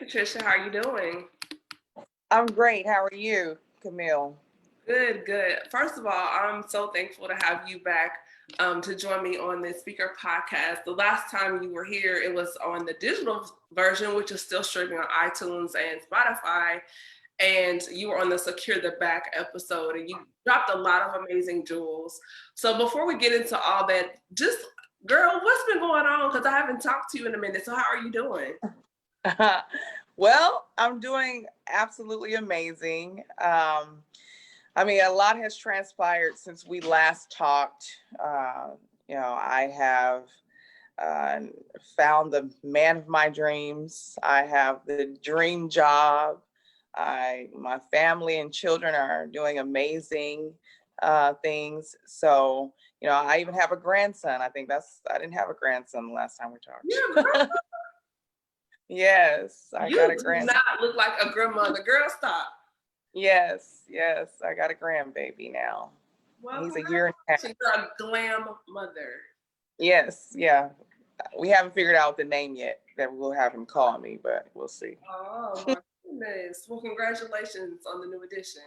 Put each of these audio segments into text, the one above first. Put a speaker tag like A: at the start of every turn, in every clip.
A: Patricia, how are you doing?
B: I'm great. How are you, Camille?
A: Good, good. First of all, I'm so thankful to have you back to join me on this speaker podcast. The last time you were here, it was on the digital version, which is still streaming on iTunes and Spotify. And you were on the Secure the Back episode, and you dropped a lot of amazing jewels. So before we get into all that, just girl, what's been going on? Because I haven't talked to you in a minute. So how are you doing?
B: Well, I'm doing absolutely amazing. A lot has transpired since we last talked. I have found the man of my dreams. I have the dream job. My family and children are doing amazing things. So, I even have a grandson. I didn't have a grandson the last time we talked.
A: Yeah,
B: Yes, I
A: you
B: got a
A: do
B: grandson.
A: not look like a grandmother. Girl, stop.
B: Yes, I got a grandbaby now.
A: Well,
B: He's a year and a half.
A: you're a glam mother.
B: Yes, yeah. We haven't figured out the name yet that we'll have him call me, but we'll see.
A: Oh my goodness. Well, congratulations on the new addition.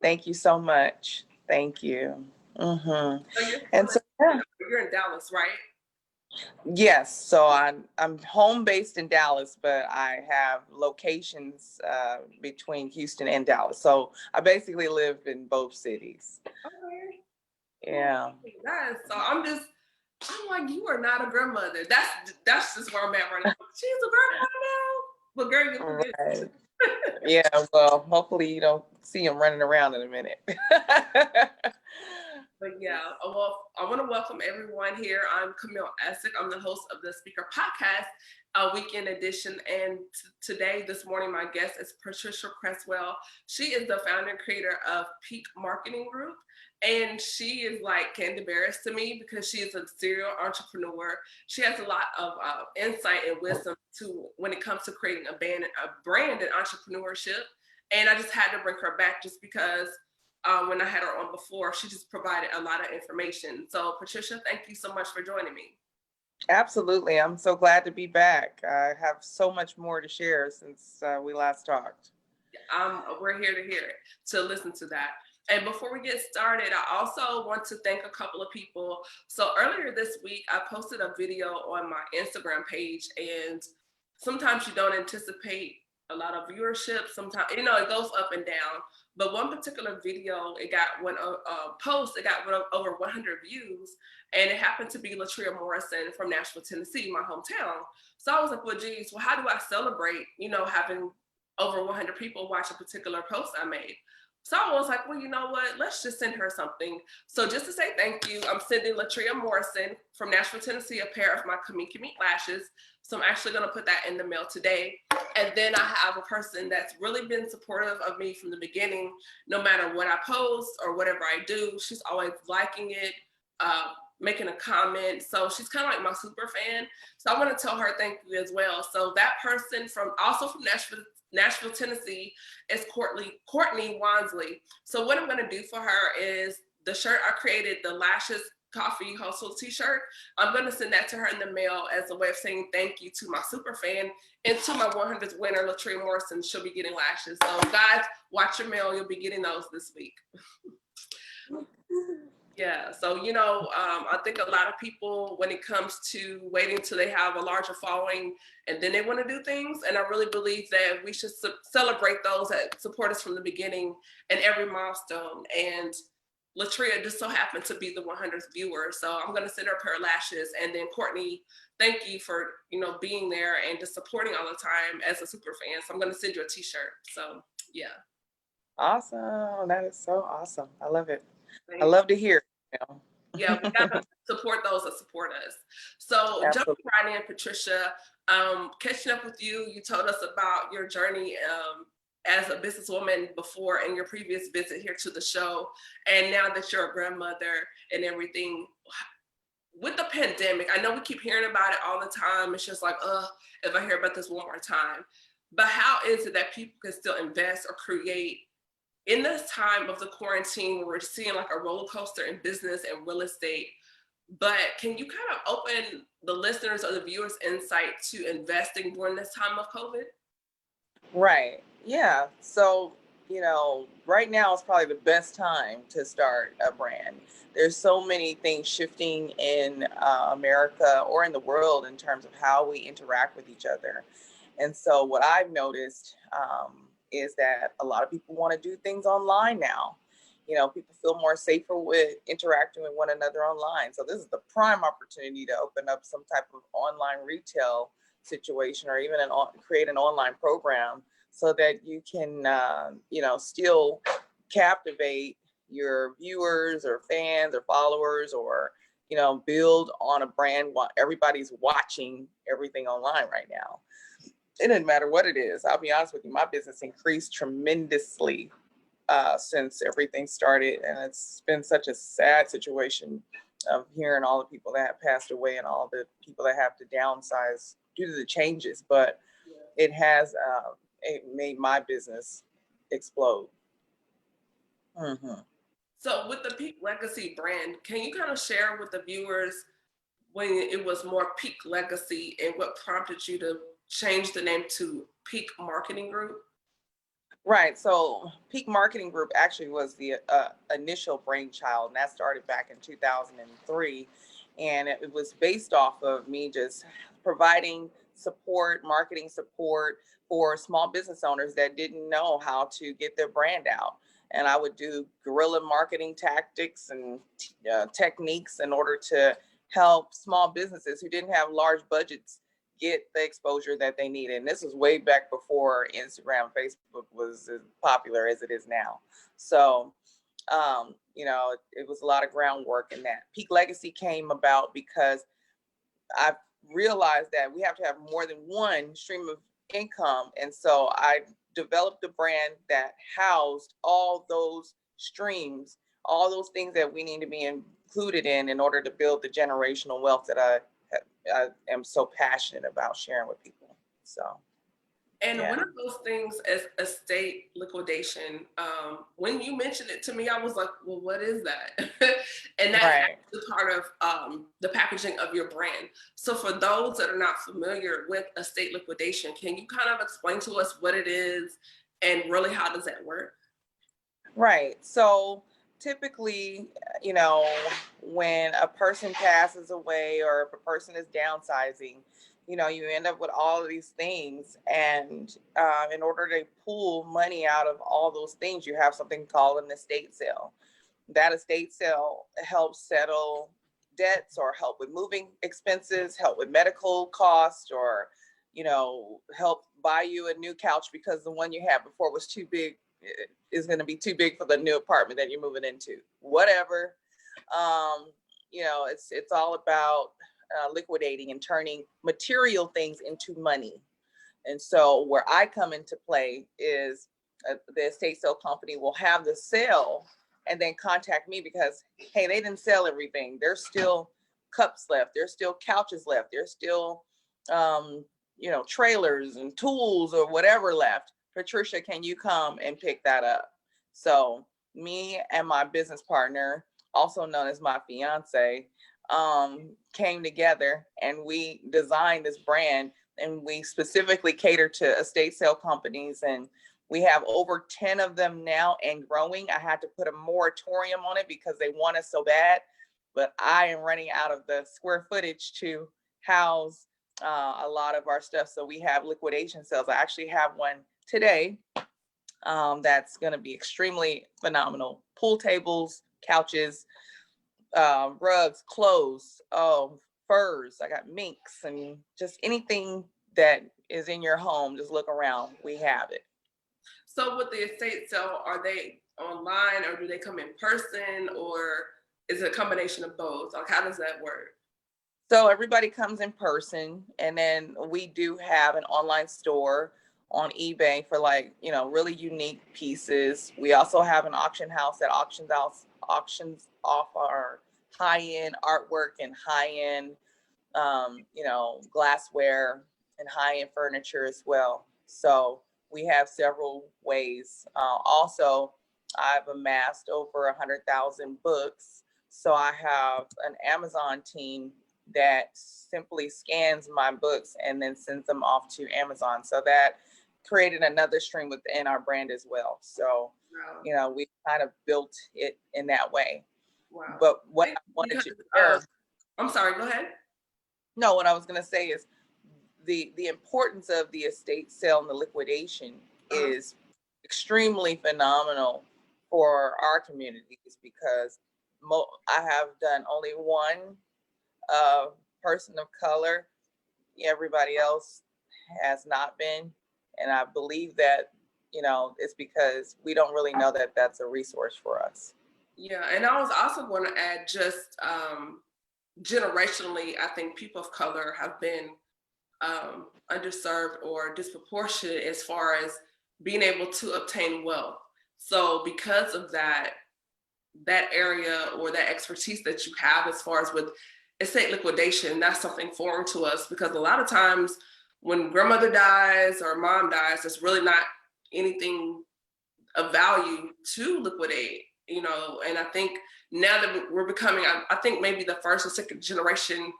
B: Thank you so much. Thank you.
A: So
B: And so, yeah.
A: you're in Dallas, right?
B: Yes, so I'm home based in Dallas, but I have locations between Houston and Dallas. So I basically live in both cities.
A: Okay.
B: Yeah.
A: Nice. So I'm like, you are not a grandmother. That's just where I'm at right now. She's a grandmother now. But girl, you
B: Right. Yeah, well, hopefully you don't see him running around in a minute.
A: But yeah, well, I want to welcome everyone here. I'm Camille Essick. I'm the host of the Speaker Podcast, a weekend edition. And today, this morning, my guest is Patricia Creswell. She is the founder and creator of Peak Marketing Group. And she is like Candy Barris to me because she is a serial entrepreneur. She has a lot of insight and wisdom when it comes to creating a brand in entrepreneurship. And I just had to bring her back just because when I had her on before, she just provided a lot of information. So Patricia, thank you so much for joining me.
B: Absolutely. I'm so glad to be back. I have so much more to share since we last talked.
A: We're here to hear it, to listen to that. And before we get started, I also want to thank a couple of people. So earlier this week, I posted a video on my Instagram page, and sometimes you don't anticipate a lot of viewership. Sometimes, it goes up and down. But one particular video, it got over 100 views, and it happened to be LaTriya Morrison from Nashville, Tennessee, my hometown. So I was like, well, geez, how do I celebrate, having over 100 people watch a particular post I made? So I was like, well, you know what? Let's just send her something. So just to say thank you, I'm sending LaTriya Morrison from Nashville, Tennessee, a pair of my Kamiki Meet lashes. So I'm actually going to put that in the mail today. And then I have a person that's really been supportive of me from the beginning. No matter what I post or whatever I do, she's always liking it, making a comment. So she's kind of like my super fan. So I want to tell her thank you as well. So that person also from Nashville, Tennessee, is Courtney Wansley. So what I'm going to do for her is the shirt I created, the Lashes Coffee Hustle t-shirt. I'm going to send that to her in the mail as a way of saying thank you to my super fan and to my 100th winner, LaTriya Morrison. She'll be getting lashes. So guys, watch your mail. You'll be getting those this week. Yeah, so I think a lot of people, when it comes to waiting till they have a larger following and then they want to do things, and I really believe that we should celebrate those that support us from the beginning and every milestone. And LaTriya just so happened to be the 100th viewer, so I'm going to send her a pair of lashes. And then Courtney, thank you for being there and just supporting all the time as a super fan. So I'm going to send you a t-shirt. So yeah.
B: Awesome. That is so awesome. I love it. I love to hear it.
A: Yeah, we gotta support those that support us. So jumping right in, Patricia, catching up with you, you told us about your journey as a businesswoman before in your previous visit here to the show, and now that you're a grandmother and everything. With the pandemic, I know we keep hearing about it all the time. It's just like, if I hear about this one more time. But how is it that people can still invest or create in this time of the quarantine where we're seeing like a roller coaster in business and real estate? But can you kind of open the listeners or the viewers' insight to investing during this time of COVID?
B: Right. Yeah. So, right now is probably the best time to start a brand. There's so many things shifting in America or in the world in terms of how we interact with each other. And so, what I've noticed is that a lot of people want to do things online now. People feel more safer with interacting with one another online. So, this is the prime opportunity to open up some type of online retail situation, or even create an online program so that you can still captivate your viewers or fans or followers, or build on a brand while everybody's watching everything online right now. It doesn't matter what it is. I'll be honest with you, my business increased tremendously since everything started, and it's been such a sad situation of hearing all the people that have passed away and all the people that have to downsize due to the changes. But it has it made my business explode. Mm-hmm.
A: So with the Peak Legacy brand, can you kind of share with the viewers when it was more Peak Legacy and what prompted you to change the name to Peak Marketing Group?
B: Right. So Peak Marketing Group actually was the initial brainchild, and that started back in 2003. And it was based off of me just providing support, marketing support for small business owners that didn't know how to get their brand out. And I would do guerrilla marketing tactics and techniques in order to help small businesses who didn't have large budgets get the exposure that they needed. And this was way back before Instagram, Facebook was as popular as it is now. So, it was a lot of groundwork in that. Peak Legacy came about because I realized that we have to have more than one stream of income. And so I developed a brand that housed all those streams, all those things that we need to be included in order to build the generational wealth that I am so passionate about sharing with people. So,
A: And
B: yeah.
A: one of those things as estate liquidation, when you mentioned it to me, I was like, well, what is that? And that's
B: Right.
A: actually part of the packaging of your brand. So for those that are not familiar with estate liquidation, can you kind of explain to us what it is and really how does that work?
B: Right. So typically, when a person passes away or if a person is downsizing, you end up with all of these things. And in order to pull money out of all those things, you have something called an estate sale. That estate sale helps settle debts or help with moving expenses, help with medical costs, or, help buy you a new couch because the one you had before was too big, is going to be too big for the new apartment that you're moving into. Whatever. It's all about liquidating and turning material things into money. And so where I come into play is the estate sale company will have the sale and then contact me because, hey, they didn't sell everything. There's still cups left. There's still couches left. There's still, trailers and tools or whatever left. Patricia, can you come and pick that up? So me and my business partner, also known as my fiance, came together and we designed this brand, and we specifically cater to estate sale companies, and we have over 10 of them now and growing. I had to put a moratorium on it because they want us so bad, but I am running out of the square footage to house a lot of our stuff. So we have liquidation sales. I actually have one today that's going to be extremely phenomenal. Pool tables, couches, rugs, clothes, furs. I got minks and just anything that is in your home. Just look around. We have it.
A: So with the estate sale, are they online or do they come in person or is it a combination of both? Like how does that work?
B: So everybody comes in person, and then we do have an online store on eBay for really unique pieces. We also have an auction house that auctions off our high-end artwork and high-end glassware and high-end furniture as well. So we have several ways. Also, I've amassed over 100,000 books. So I have an Amazon team that simply scans my books and then sends them off to Amazon. So that created another stream within our brand as well. So,
A: Wow.
B: you know, we kind of built it in that way.
A: Wow.
B: But what I wanted to share,
A: I'm sorry, go ahead.
B: no, what I was going to say is the importance of the estate sale and the liquidation is extremely phenomenal for our communities, because I have done only one person of color. Everybody else has not been. And I believe that, you know, it's because we don't really know that that's a resource for us.
A: Yeah, and I was also going to add just generationally, I think people of color have been underserved or disproportionate as far as being able to obtain wealth. So because of that area or that expertise that you have as far as with estate liquidation, that's something foreign to us, because a lot of times when grandmother dies or mom dies, there's really not anything of value to liquidate, you know. And I think now that we're becoming, I think maybe the first or second generation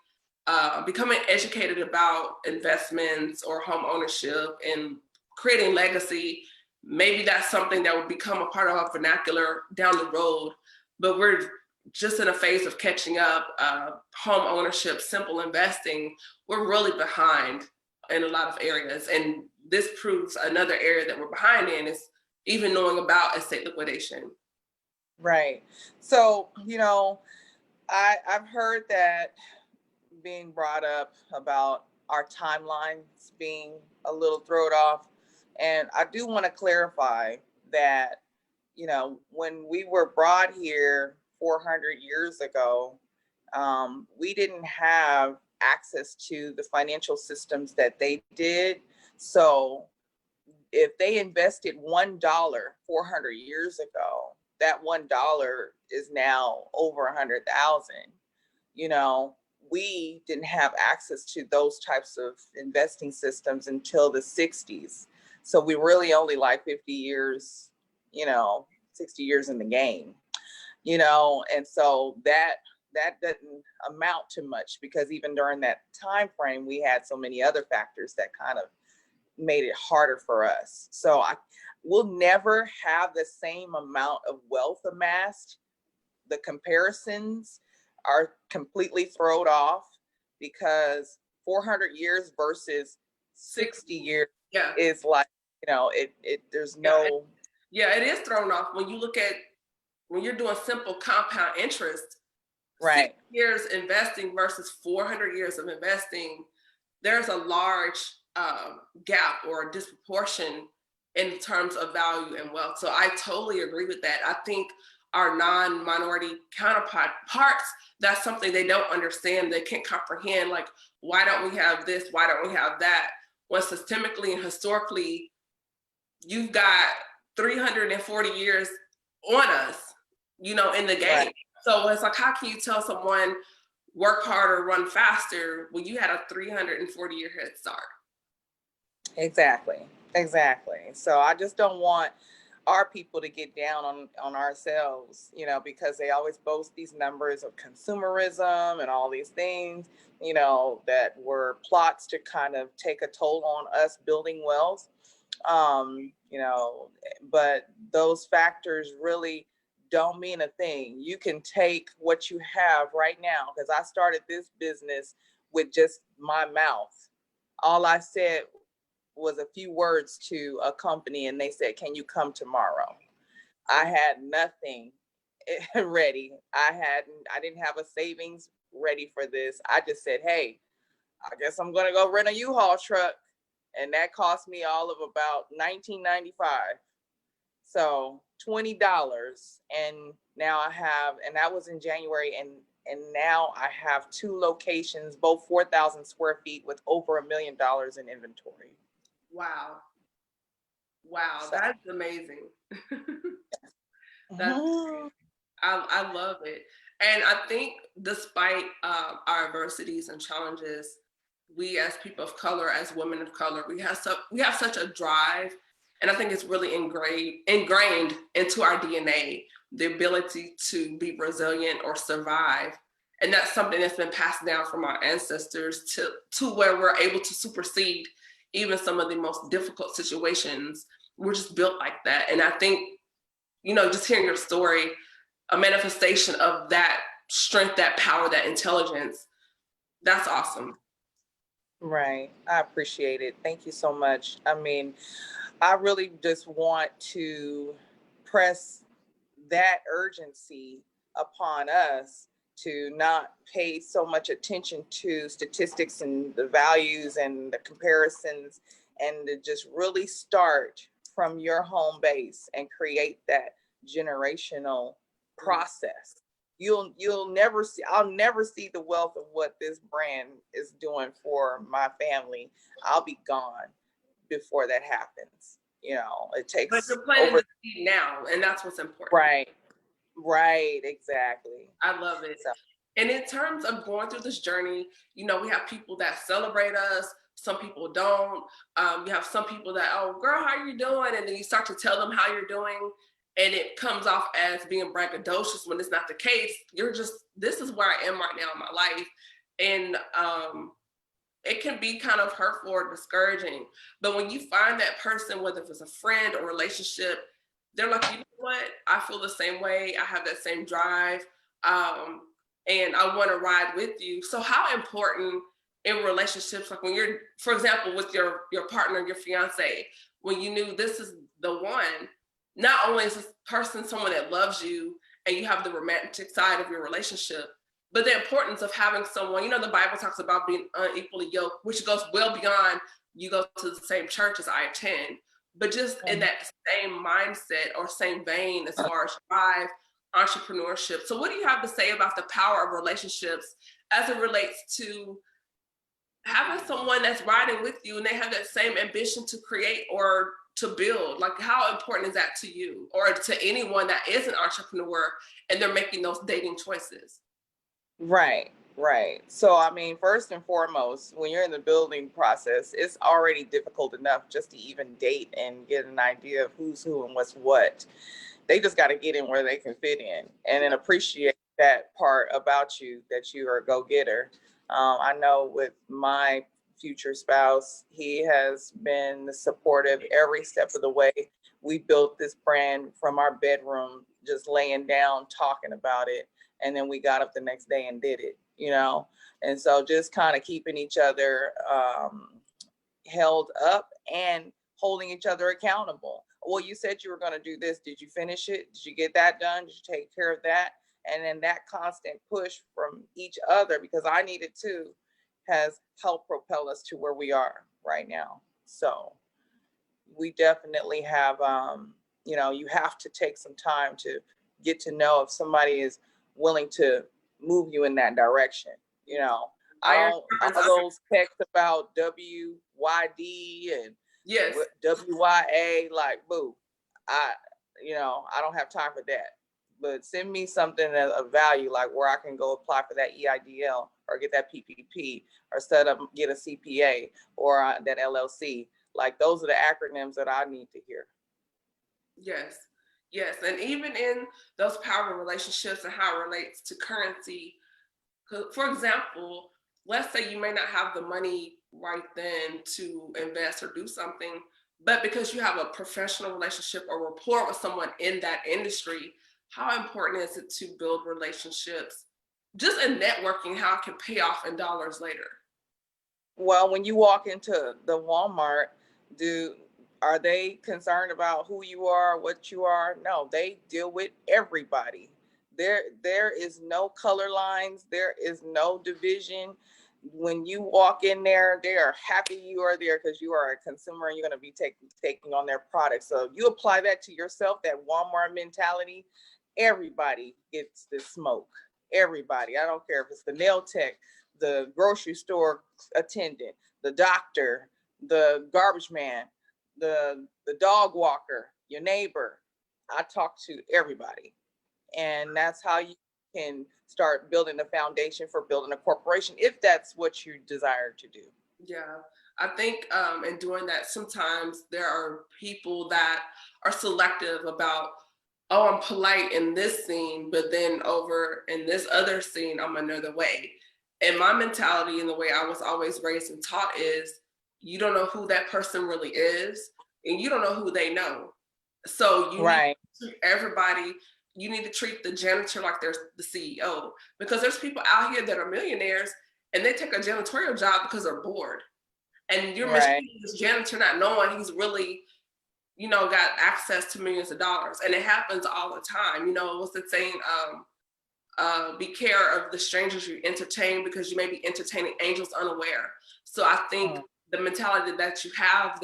A: becoming educated about investments or home ownership and creating legacy, maybe that's something that would become a part of our vernacular down the road. But we're just in a phase of catching up. Home ownership, simple investing, we're really behind in a lot of areas. And this proves another area that we're behind in is even knowing about estate liquidation.
B: Right. So, you know, I've heard that being brought up about our timelines being a little thrown off. And I do want to clarify that, you know, when we were brought here 400 years ago, we didn't have access to the financial systems that they did. So if they invested $1 400 years ago, that $1 is now over 100,000. You know, we didn't have access to those types of investing systems until the 60s. So we really only like 50 years, you know, 60 years in the game, you know, and so that doesn't amount to much, because even during that time frame, we had so many other factors that kind of made it harder for us. So we'll never have the same amount of wealth amassed. The comparisons are completely thrown off, because 400 years versus 60 years is like, you know, there's no.
A: Yeah, it is thrown off when you look at, when you're doing simple compound interest,
B: right,
A: 6 years investing versus 400 years of investing, there's a large gap or disproportion in terms of value and wealth. So I totally agree with that. I think our non-minority counterparts, that's something they don't understand. They can't comprehend, like, why don't we have this? Why don't we have that? When systemically and historically, you've got 340 years on us, you know, in the game. Right. So it's like, how can you tell someone work harder, run faster when you had a 340-year head start?
B: Exactly. So I just don't want our people to get down on ourselves, you know, because they always boast these numbers of consumerism and all these things, you know, that were plots to kind of take a toll on us building wealth. You know, but those factors really don't mean a thing. You can take what you have right now, because I started this business with just my mouth. All I said was a few words to a company, and they said, "Can you come tomorrow?" I had nothing ready. I didn't have a savings ready for this. I just said, "Hey, I guess I'm gonna go rent a U-Haul truck." And that cost me all of about $19.95. So $20. And now I have, and that was in January. And now I have 2 locations, both 4,000 square feet with over $1 million in inventory.
A: Wow. So, that's amazing. I love it. And I think despite our adversities and challenges, we as people of color, as women of color, we have such a drive, and I think it's really ingrained into our DNA, the ability to be resilient or survive. And that's something that's been passed down from our ancestors to where we're able to supersede even some of the most difficult situations, we're just built like that. And I think, just hearing your story, a manifestation of that strength, that power, that intelligence, that's awesome.
B: Right. I appreciate it. Thank you so much. I mean, I really just want to press that urgency upon us to not pay so much attention to statistics and the values and the comparisons, and to just really start from your home base and create that generational process. You'll never see, I'll never see the wealth of what this brand is doing for my family. I'll be gone before that happens. It
A: But
B: takes
A: you're planting
B: over.
A: the seed now, and that's what's important.
B: Right, exactly.
A: I love it.
B: So,
A: And in terms of going through this journey, we have people that celebrate us. Some people don't. You have some people that, oh, girl, how are you doing? And then you start to tell them how you're doing. And it comes off as being braggadocious when it's not the case. This is where I am right now in my life. And it can be kind of hurtful or discouraging. But when you find that person, whether it's a friend or relationship, they're like, you know what? I feel the same way. I have that same drive. And I want to ride with you. So how important in relationships, like when you're, for example, with your partner, your fiance, when you knew this is the one, not only is this person someone that loves you and you have the romantic side of your relationship, but the importance of having someone, the Bible talks about being unequally yoked, which goes well beyond you go to the same church as I attend, but just in that same mindset or same vein as far as drive, entrepreneurship. So what do you have to say about the power of relationships as it relates to having someone that's riding with you and they have that same ambition to create or to build? Like, how important is that to you or to anyone that is an entrepreneur and they're making those dating choices?
B: right. So, I mean, first and foremost, when you're in the building process, it's already difficult enough just to even date and get an idea of who's who and what's what. They just got to get in where they can fit in, and then appreciate that part about you, that you are a go-getter. I know with my future spouse, he has been supportive every step of the way. We built this brand from our bedroom, just laying down, talking about it. And then we got up the next day and did it, And so just kind of keeping each other held up and holding each other accountable. Well, you said you were going to do this. Did you finish it? Did you get that done? Did you take care of that? And then that constant push from each other, because I needed to, has helped propel us to where we are right now. So we definitely have, you have to take some time to get to know if somebody is willing to move you in that direction. All those texts about WYD and
A: yes,
B: WYA, like, boo, I don't have time for that. But send me something of value, like where I can go apply for that EIDL or get that PPP or get a CPA or that LLC. Like, those are the acronyms that I need to hear.
A: Yes. And even in those power relationships and how it relates to currency, for example, let's say you may not have the money right then to invest or do something, but because you have a professional relationship or rapport with someone in that industry, how important is it to build relationships just in networking, how it can pay off in dollars later?
B: Well, when you walk into the Walmart, are they concerned about who you are, what you are? No, they deal with everybody. There is no color lines. There is no division. When you walk in there, they are happy you are there because you are a consumer and you're going to be taking on their products. So you apply that to yourself, that Walmart mentality, everybody gets the smoke. Everybody. I don't care if it's the nail tech, the grocery store attendant, the doctor, the garbage man, the dog walker, your neighbor. I talk to everybody. And that's how you can start building the foundation for building a corporation, if that's what you desire to do.
A: Yeah, I think in doing that, sometimes there are people that are selective about, oh, I'm polite in this scene, but then over in this other scene, I'm another way. And my mentality and the way I was always raised and taught is you don't know who that person really is, and you don't know who they know. So you need
B: Right.
A: to treat everybody, you need to treat the janitor like they're the CEO, because there's people out here that are millionaires and they take a janitorial job because they're bored. And you're
B: Right.
A: mistreating this janitor not knowing he's really, got access to millions of dollars. And it happens all the time. What's the saying? Be care of the strangers you entertain, because you may be entertaining angels unaware. So I think the mentality that you have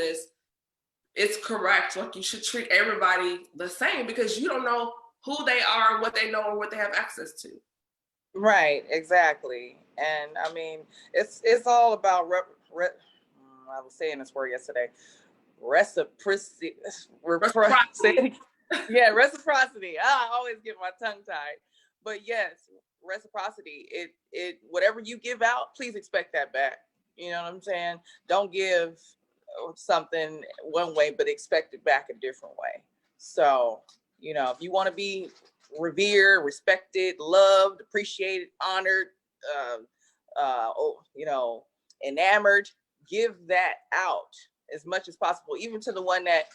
A: it's correct. Like, you should treat everybody the same, because you don't know who they are, what they know, or what they have access to.
B: Right, exactly. And I mean, it's all about I was saying this word yesterday. Reciprocity.
A: Reciprocity.
B: Yeah, reciprocity. I always get my tongue tied. But yes, reciprocity. It whatever you give out, please expect that back. You know what I'm saying? Don't give something one way, but expect it back a different way. So, if you want to be revered, respected, loved, appreciated, honored, enamored, give that out as much as possible, even to the one that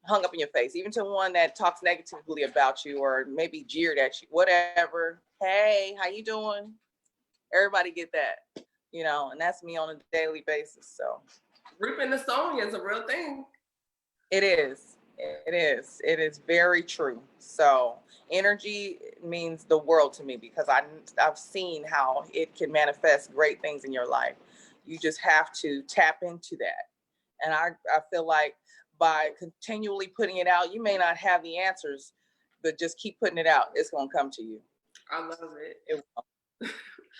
B: hung up in your face, even to one that talks negatively about you or maybe jeered at you, whatever. Hey, how you doing? Everybody get that, and that's me on a daily basis. So
A: Reaping the sowing is a real thing.
B: it is. It is very true. So energy means the world to me, because I've seen how it can manifest great things in your life. You just have to tap into that. And I feel like by continually putting it out, you may not have the answers, but just keep putting it out. It's going to come to you.
A: I love it.
B: It will.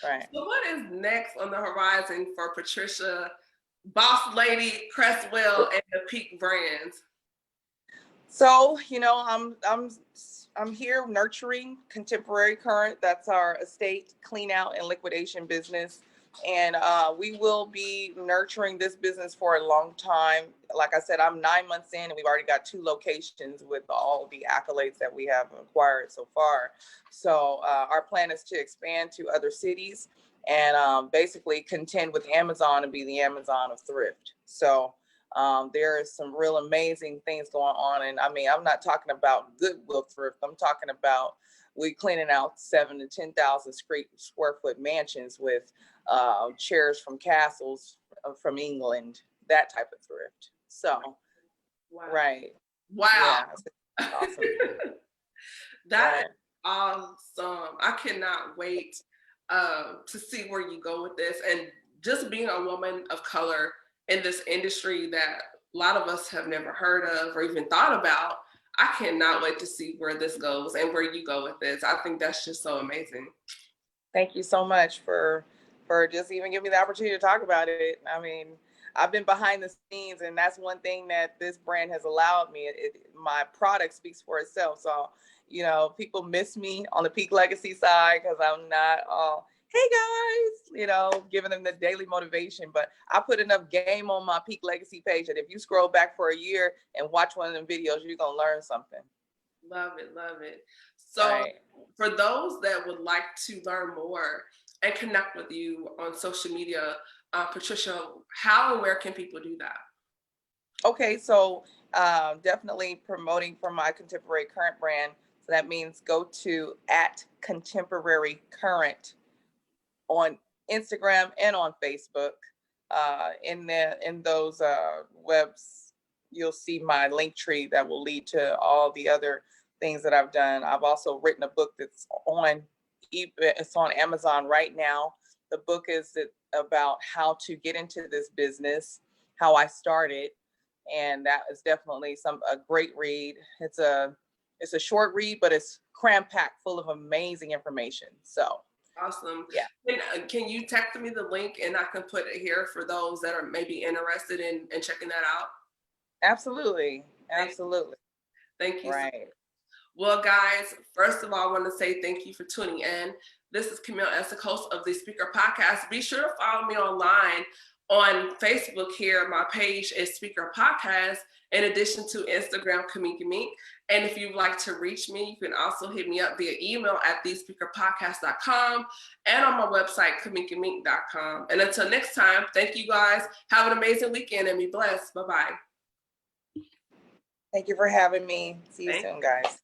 B: Right.
A: So what is next on the horizon for Patricia, Boss Lady Creswell, and the Peak Brands?
B: So, I'm here nurturing Contemporary Current. That's our estate clean out and liquidation business. And we will be nurturing this business for a long time. Like I said, I'm 9 months in and we've already got 2 locations with all the accolades that we have acquired so far. So our plan is to expand to other cities and basically contend with Amazon and be the Amazon of thrift. So there is some real amazing things going on. And I mean, I'm not talking about Goodwill thrift. I'm talking about we cleaning out 7,000 to 10,000 square foot mansions with chairs from castles from England, that type of thrift. So,
A: wow.
B: Right.
A: Wow.
B: Yeah, awesome.
A: That is awesome. I cannot wait to see where you go with this. And just being a woman of color in this industry that a lot of us have never heard of or even thought about, I cannot wait to see where this goes and where you go with this. I think that's just so amazing.
B: Thank you so much for just even giving me the opportunity to talk about it. I mean, I've been behind the scenes, and that's one thing that this brand has allowed me. My product speaks for itself. So, people miss me on the Peak Legacy side because I'm not all, hey guys, giving them the daily motivation. But I put enough game on my Peak Legacy page that if you scroll back for a year and watch one of them videos, you're going to learn something.
A: Love it. Love it. So for those that would like to learn more and connect with you on social media, Patricia, how and where can people do that?
B: Okay, so definitely promoting for my Contemporary Current brand. So that means go to @Contemporary Current on Instagram and on Facebook. In those webs, you'll see my link tree that will lead to all the other things that I've done. I've also written a book that's it's on Amazon right now. The book is about how to get into this business, how I started, and that is definitely a great read. It's a short read, but it's cram-packed full of amazing information. So
A: awesome.
B: Yeah.
A: Can you text me the link and I can put it here for those that are maybe interested in checking that out?
B: Absolutely.
A: Thank you.
B: Right.
A: Well, guys, first of all, I want to say thank you for tuning in. This is Camille as the host of the Speaker Podcast. Be sure to follow me online On Facebook here, my page is Speaker Podcast, in addition to Instagram, Kamika Meek. And if you'd like to reach me, you can also hit me up via email at thespeakerpodcast.com and on my website, kamikameek.com. And until next time, thank you guys. Have an amazing weekend and be blessed. Bye-bye.
B: Thank you for having me. See you soon, guys.